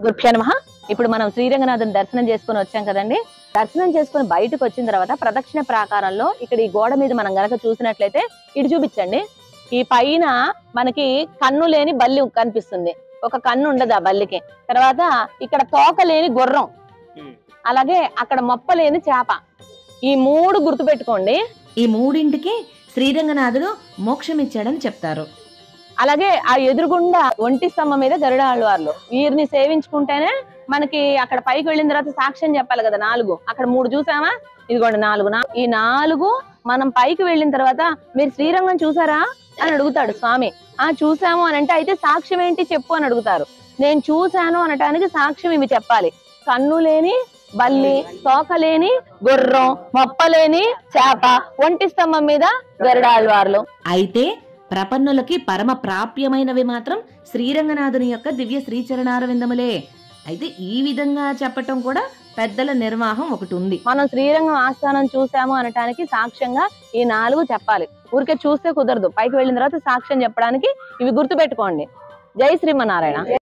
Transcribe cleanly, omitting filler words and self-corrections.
గురుభ్యో నమః. ఇప్పుడు మనం శ్రీరంగనాథుని దర్శనం చేసుకుని వచ్చాం కదండి. దర్శనం చేసుకుని బయటకు వచ్చిన తర్వాత ప్రదక్షిణ ప్రాకారంలో ఇక్కడ ఈ గోడ మీద మనం గనక చూసినట్లయితే ఇటు చూపించండి. ఈ పైన మనకి కన్ను లేని బల్లి కనిపిస్తుంది. ఒక కన్ను ఉండదు ఆ బల్లికి. తర్వాత ఇక్కడ తోక లేని గుర్రం, అలాగే అక్కడ మొప్ప లేని చేప. ఈ మూడు గుర్తు పెట్టుకోండి. ఈ మూడింటికి శ్రీరంగనాథుడు మోక్షం ఇచ్చాడని చెప్తారు. అలాగే ఆ ఎదురుగుండా ఒంటి స్తంభం మీద గరుడ ఆళ్వార్లు. వీరిని సేవించుకుంటేనే మనకి అక్కడ పైకి వెళ్ళిన తర్వాత సాక్ష్యం చెప్పాలి కదా. 4 అక్కడ 3 చూసామా, ఇదిగోండి 4. ఈ 4 మనం పైకి వెళ్ళిన తర్వాత మీరు శ్రీరంగం చూసారా అని అడుగుతాడు స్వామి. చూసాము అని అంటే అయితే సాక్ష్యం ఏంటి చెప్పు అని అడుగుతారు. నేను చూశాను అనటానికి సాక్ష్యం ఇవి చెప్పాలి. కన్ను లేని బల్లి, తోక లేని గుర్రం, మొప్పలేని చేప, ఒంటి స్తంభం మీద గరుడాళ్వార్లు. అయితే ప్రపన్నులకి పరమ ప్రాప్యమైనవి మాత్రం శ్రీరంగనాథుని యొక్క దివ్య శ్రీచరణారవిందములే. అయితే ఈ విధంగా చెప్పటం కూడా పెద్దల నిర్వాహం ఒకటి ఉంది. మనం శ్రీరంగం ఆస్థానం చూసాము అనటానికి సాక్ష్యంగా ఈ 4 చెప్పాలి. ఊరికే చూస్తే కుదరదు. పైకి వెళ్ళిన తర్వాత సాక్ష్యం చెప్పడానికి ఇవి గుర్తు పెట్టుకోండి. జై శ్రీమన్నారాయణ.